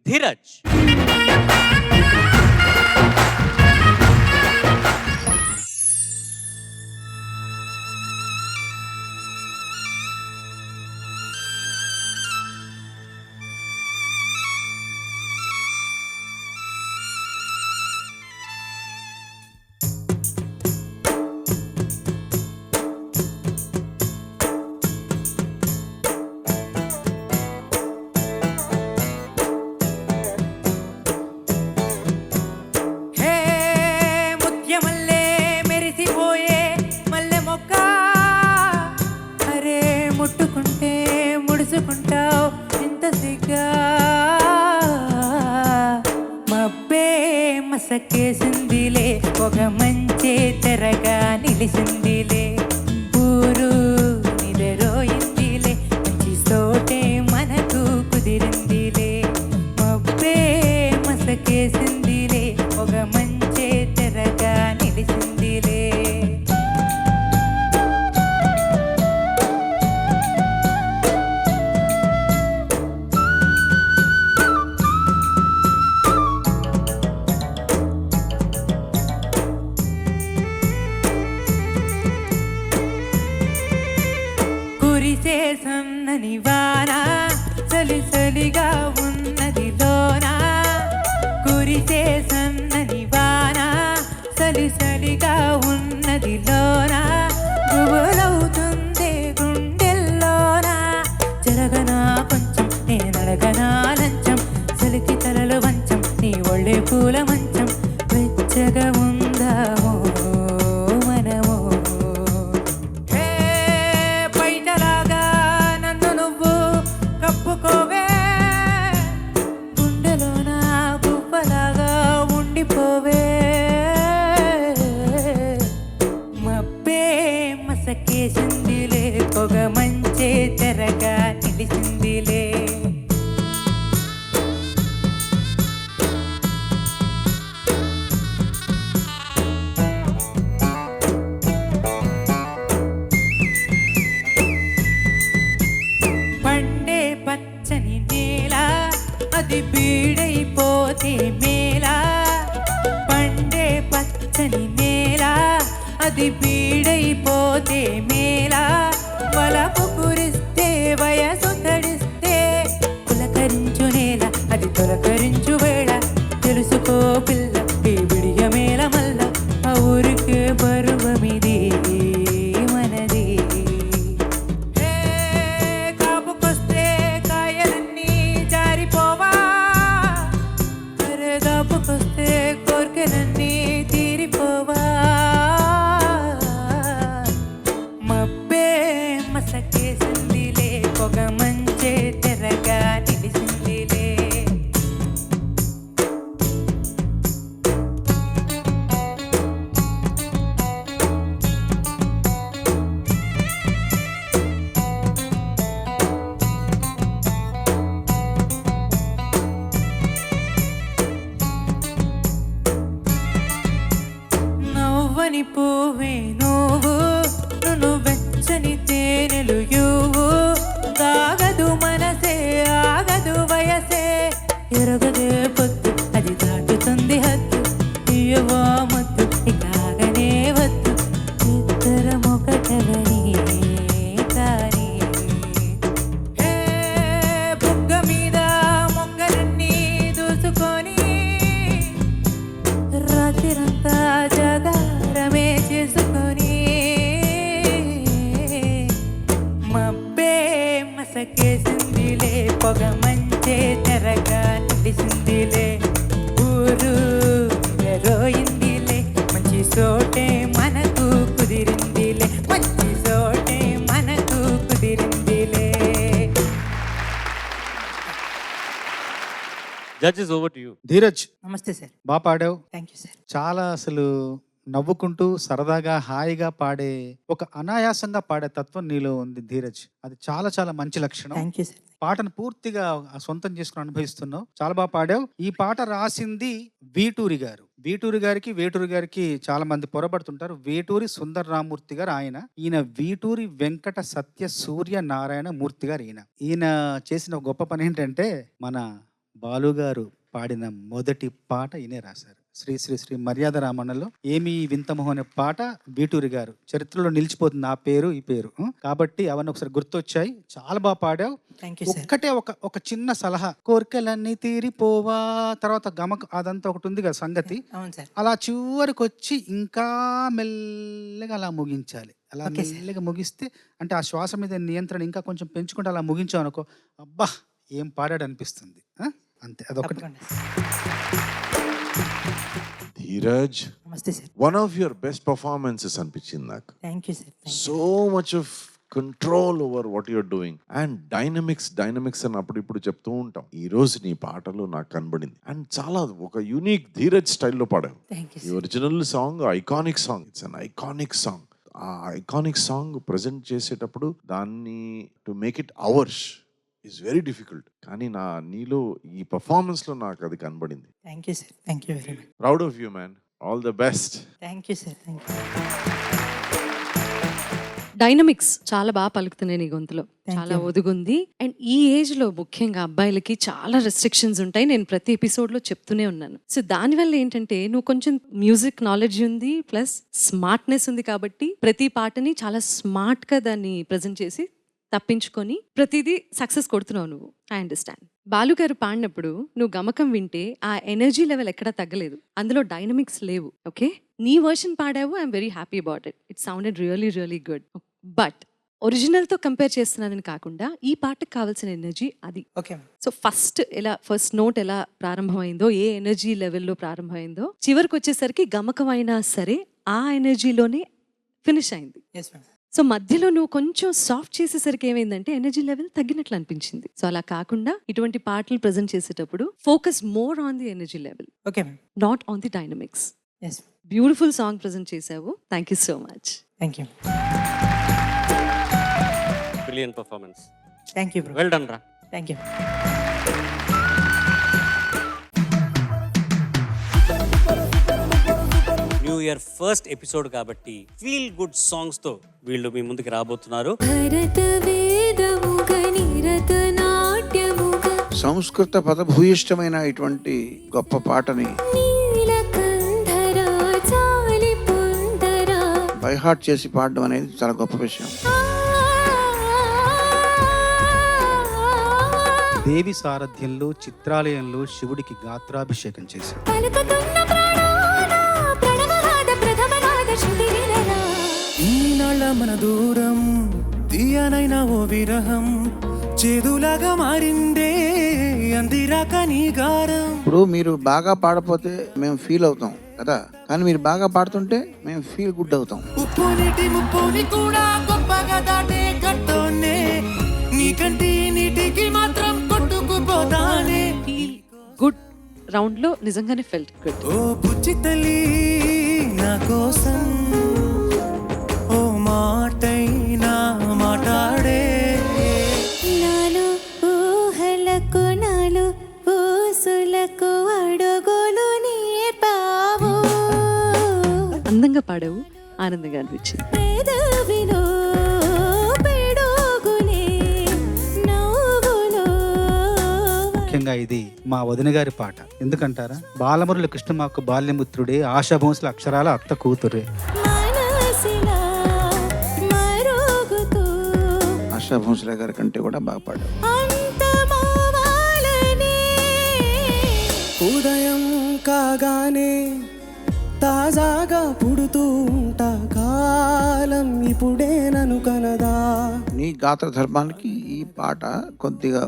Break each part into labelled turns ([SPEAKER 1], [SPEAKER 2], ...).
[SPEAKER 1] ధీరజ్.
[SPEAKER 2] ముట్టుకుంటే ముడుచుకుంటావు ఇంత సిగ్గా మబ్బే మసకేసిందిలే ఒక మంచి తెరగా నిలిసిందిలే ఊరు నిదరోయిందిలే మంచి తోటే మనకు కుదిరిందిలే మబ్బే మసకేసిందిలే ఒక మంచి తెరగా నిలిసిందిలే కురిసే సన్నని వాన చలి చలిగా ఉన్నది లోన కురిసే సన్నని వాన చలి చలిగా ఉన్నది లోన గుబులవుతుంది గుండెల్లోన జరగనా కొంచెం నేనడగనా లంచం చలికి తలలు వంచం నీ ఒళ్ళే పూల మంచం వెచ్చగా ఉందామో మనమో కప్పుకోవే గుండెలోన గుప్పలాగా ఉండిపోవే మబ్బే మసకేసిందిలే పొగ మంచే తెరగా నిలిసిందిలే పండే పచ్చని నేల అది బీడైపోతే మేలా పండే పచ్చని నేల అది బీడైపోతే మేలా వలపు కురిస్తే వయసు తడిస్తే పులకరించు నేల అది తొలకరించు వేళ తెలుసుకో పిల్ల ఈ విడియ మేల మల్ల ఆ ఊరికే పరువమిది మనది దాపుకొస్తే కోరికలన్నీ తీరిపోవా మబ్బే మసకేసిందిలే పొగ మంచే తెరగా నిలిసిందిలే నవ్వని పువ్వే నువ్వు నువ్వు వెచ్చని తేనెలు యువు కాగదు మనసే ఆగదు వయసే ఎరగదే పొద్దు అది దాటుతుంది హద్దు ఇయ్యవా మద్దు ఇకాగనే వద్దు ఇద్దరమొకటవని కానీ బుగ్గ మీద మొగ్గలన్నీ దూసుకొని రాత్రిరంతా జాగారమే చేసుకొని మబ్బే మసకేసిందిలే పొగ మంచే తెరగా నిలిసిందిలే ఊరు ఎరోయిందిలే మంచి చోటే మనకు కుదిరిందిలే మంచి చోటే మనకు కుదిరిందిలే.
[SPEAKER 1] Judges over to you.
[SPEAKER 3] Dheeraj,
[SPEAKER 2] నమస్తే సార్.
[SPEAKER 3] బాగా పాడావు.
[SPEAKER 2] Thank you sir.
[SPEAKER 3] చాలా అసలు నవ్వుకుంటూ సరదాగా హాయిగా పాడే ఒక అనాయాసంగా పాడే తత్వం నీలో ఉంది ధీరజ్. అది చాలా చాలా మంచి లక్షణం.
[SPEAKER 2] Thank you sir.
[SPEAKER 3] పాటను పూర్తిగా సొంతం చేసుకుని అనుభవిస్తున్నావు. చాలా బాగా పాడావు. ఈ పాట రాసింది వీటూరి గారు. వీటూరి గారికి చాలా మంది పొరబడుతుంటారు. వేటూరి సుందర రామూర్తి గారు ఆయన. ఈయన వీటూరి వెంకట సత్య సూర్య నారాయణ మూర్తి గారు ఈయన చేసిన గొప్ప పని ఏంటంటే మన బాలుగారు పాడిన మొదటి పాట ఈయనే రాశారు. శ్రీ శ్రీ శ్రీ మర్యాద రామన్నలో ఏమి వింతమోహం అనే పాట బీటూరి గారు. చరిత్రలో నిలిచిపోతుంది ఆ పేరు ఈ పేరు. కాబట్టి అవన్నీ ఒకసారి గుర్తొచ్చాయి. చాలా బాగా పాడావు.
[SPEAKER 2] Thank you sir.
[SPEAKER 3] ఒక్కటే ఒక చిన్న సలహా, కోరికలన్నీ తీరిపోవా తర్వాత గమక అదంతా ఒకటి ఉంది కదా సంగతి,
[SPEAKER 2] అవును సార్.
[SPEAKER 3] అలా చివరికి వచ్చి ఇంకా మెల్లగా అలా ముగించాలి. అలా
[SPEAKER 2] ఓకే సార్.
[SPEAKER 3] మెల్లగా ముగిస్తే అంటే ఆ శ్వాస మీద నియంత్రణ ఇంకా కొంచెం పెంచుకుంటే అలా ముగించావు అనుకో, అబ్బా ఏం పాడాడు అనిపిస్తుంది. అంతే, అదొకటి.
[SPEAKER 2] తప్పకుండా.
[SPEAKER 1] ధీరజ్,
[SPEAKER 2] నమస్తే sir.
[SPEAKER 1] one of your best performances అనిపించింది నాకు.
[SPEAKER 2] Thank you sir.
[SPEAKER 1] So much of control over what you're doing and dynamics అని అప్పుడు చెప్తూ ఉంటాం. ఈ రోజు నీ పాటలు నాకు కనబడింది అండ్ చాలా ఒక యూనిక్ ధీరజ్ స్టైల్లో పాడావు.
[SPEAKER 2] థ్యాంక్ యూ
[SPEAKER 1] ఈ
[SPEAKER 2] sir.
[SPEAKER 1] Original song iconic song, it's an iconic song. ఆ ఐకానిక్ సాంగ్ ప్రజెంట్ చేసేటప్పుడు దాన్ని to make it hours is very difficult. కానీ నీలో ఈ పర్ఫార్మెన్స్ లో నాకు అది కనబడింది.
[SPEAKER 2] Thank you sir. Thank you very much.
[SPEAKER 1] Proud of you man. All the best.
[SPEAKER 2] Thank you sir. Thank you.
[SPEAKER 4] Dynamics చాలా బాగా పలుకుతున్నాయి నీ గొంతులో,
[SPEAKER 2] Thank
[SPEAKER 4] చాలా
[SPEAKER 2] you.
[SPEAKER 4] ఒదుగుంది. అండ్ ఈ ఏజ్ లో ముఖ్యంగా అబ్బాయిలకి చాలా రెస్ట్రిక్షన్స్ ఉంటాయి, నేను ప్రతి ఎపిసోడ్ లో చెప్తూనే ఉన్నాను. సో దానివల్ల ఏంటంటే నువ్వు కొంచెం మ్యూజిక్ నాలెడ్జ్ ఉంది ప్లస్ స్మార్ట్నెస్ ఉంది కాబట్టి ప్రతి పాటని చాలా స్మార్ట్ గా దాన్ని ప్రజెంట్ చేసి తప్పించుకొని ప్రతిదీ సక్సెస్ కొడుతున్నావు నువ్వు. I understand. బాలుగారు పాడినప్పుడు నువ్వు గమకం వింటే ఆ ఎనర్జీ లెవెల్ ఎక్కడా తగ్గలేదు, అందులో డైనమిక్స్ లేవు. ఓకే, నీ వర్షన్ పాడావు, I'm very happy about it. It sounded really really good. But ఒరిజినల్తో కంపేర్ చేస్తున్నానని కాకుండా ఈ పాటకు కావాల్సిన ఎనర్జీ అది.
[SPEAKER 2] ఓకే.
[SPEAKER 4] సో ఫస్ట్ నోట్ ఎలా ప్రారంభమైందో, ఏ ఎనర్జీ లెవెల్లో ప్రారంభమైందో, చివరికి వచ్చేసరికి గమకం అయినా సరే ఆ ఎనర్జీలోనే ఫినిష్ అయింది.
[SPEAKER 2] Yes ma'am.
[SPEAKER 4] సో మధ్యలో నువ్వు కొంచెం సాఫ్ట్ చేసేసరికి ఏమైందంటే ఎనర్జీ లెవెల్ తగ్గినట్లు అనిపించింది. సో అలా కాకుండా ఇటువంటి పాటలు ప్రజెంట్ చేసేటప్పుడు focus more on the energy level,
[SPEAKER 2] okay ma'am.
[SPEAKER 4] Not on the dynamics.
[SPEAKER 2] Yes.
[SPEAKER 4] Beautiful song present చేసావు. Thank you so much.
[SPEAKER 2] Thank you.
[SPEAKER 5] Brilliant performance.
[SPEAKER 2] Thank you bro.
[SPEAKER 5] Well done రా.
[SPEAKER 2] Thank you.
[SPEAKER 5] New year first episode కాబట్టి feel good songs తో వీళ్ళు మీ ముందుకు రాబోతున్నారు.
[SPEAKER 6] సంస్కృత పదభూయిష్టమైన ఇటువంటి గొప్ప పాటని బైహార్ట్ చేసి పాడడం అనేది చాలా గొప్ప విషయం.
[SPEAKER 3] దేవి సారథ్యంలో చిత్రాలయంలో శివుడికి గాత్రాభిషేకం చేశారు.
[SPEAKER 7] ఈనాళ్ళ మన దూరం తీయనైనా ఓ విరహం చేదులాగా మారిందే అందిరాక నీ గారం.
[SPEAKER 6] ఇప్పుడు మీరు బాగా పాడపోతే మేము ఫీల్ అవుతాం కదా, కానీ మీరు బాగా పాడుతుంటే మేము ఫీల్ గుడ్ అవుతాం.
[SPEAKER 7] ఉప్పు నీటి ముప్పుని కూడా గొప్పగా దాటే గట్టోనే నీకంటి నీటికి మాత్రం కొట్టుకుపోతానే.
[SPEAKER 4] గుడ్ రౌండ్ లో నిజంగానే ఫెల్ట్ గుడ్.
[SPEAKER 7] ఓ బుజ్జి తల్లి నా కోసం ఓ మాటైనా మాట్లాడే.
[SPEAKER 8] నాలో ఊహలకు నాలో ఊసులకు అడుగులు నేర్పావు.
[SPEAKER 4] అందంగా పాడావు, ఆనందంగా అనిపించింది.
[SPEAKER 8] పెదవిలో పిడుగులే నవ్వులో.
[SPEAKER 3] ముఖ్యంగా ఇది మా వదిన గారి పాట. ఎందుకంటారా, బాలమురళి కృష్ణమాకు బాల్యమిత్రుడే, ఆశాభోంసుల అక్షరాల అత్త కూతురే.
[SPEAKER 8] మనసిలా మరుగుతూ
[SPEAKER 6] ఆశా భోంసలే గారి కంటే కూడా బాగా పాడారు.
[SPEAKER 8] అంతమవ్వాలని.
[SPEAKER 7] ఉదయం కాగానే తాజాగా పుడుతూ ఉంటా కాలం ఇప్పుడే నన్ను కనదా.
[SPEAKER 6] నీ గాత్ర ధర్మానికి ఈ పాట కొద్దిగా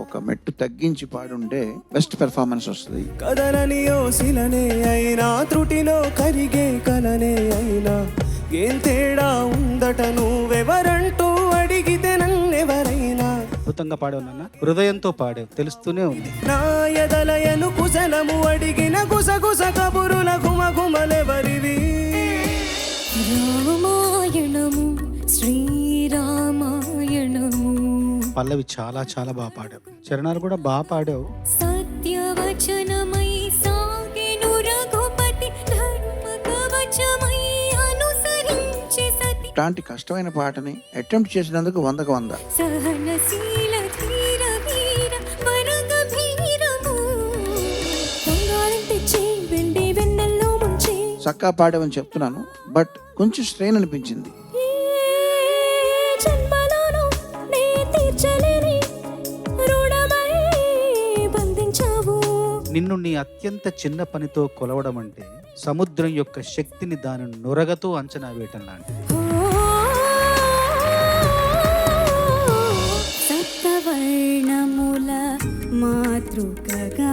[SPEAKER 6] ఒక మెట్టు తగ్గించి పాడుంటే బెస్ట్ పెర్ఫార్మెన్స్ వస్తుంది.
[SPEAKER 7] కదలని ఓసిలనే అయినా త్రుటిలో కరిగే కలనే అయినా ఏం తేడా ఉందట నువ్వెవరంటూ అడిగితే నన్నెవరైనా.
[SPEAKER 3] అద్భుతంగా పాడావు నాన్న, హృదయంతో పాడావు, తెలుస్తూనే ఉంది.
[SPEAKER 7] నా ఎదలయను కుశలము అడిగిన గుసగుస కబురుల గుమగుమలెవరివి.
[SPEAKER 8] రామాయణము శ్రీరామాయణము
[SPEAKER 3] పల్లవి చాలా చాలా బాగా పాడావు, చరణాలు కూడా బాగా పాడావు.
[SPEAKER 8] సత్యవచనమై సాగెను రఘుపతి ధర్మ కవచమై అనుసరించి సతి.
[SPEAKER 6] ఇట్లాంటి కష్టమైన పాటని అటెంప్ట్ చేసినందుకు 100కు 100.
[SPEAKER 8] సహనశీల ధీర వీర వరగభీర
[SPEAKER 6] చక్కగా పాడామని చెప్తున్నాను, బట్ కొంచెం స్ట్రెయిన్ అనిపించింది.
[SPEAKER 8] ఏ జన్మలోనూ నే తీర్చలేని రుణమై బంధించావు.
[SPEAKER 3] నిన్ను నీ అత్యంత చిన్న పనితో కొలవడం అంటే సముద్రం యొక్క శక్తిని దాని నొరగతో అంచనా వేయటం లాంటిది.
[SPEAKER 8] సప్తవర్ణముల మాతృకగా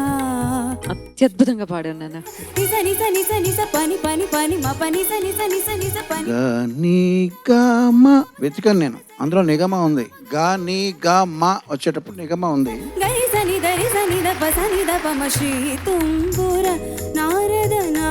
[SPEAKER 4] అత్యద్భుతంగా పాడాను నాన్న.
[SPEAKER 8] నిజ నిజ నిజ నిజ పని పని పని మ పని నిజ నిజ నిజ నిజ పని.
[SPEAKER 6] గా నీ గా మా వెతికాను నేను, అందులో నిగమ ఉంది. గా నీ గా మా వచ్చేటప్పుడు నిగమ ఉంది.
[SPEAKER 8] గరి సని దరి సని ద ప సని ద ప మ శ్రీ తుంబుర నారద నా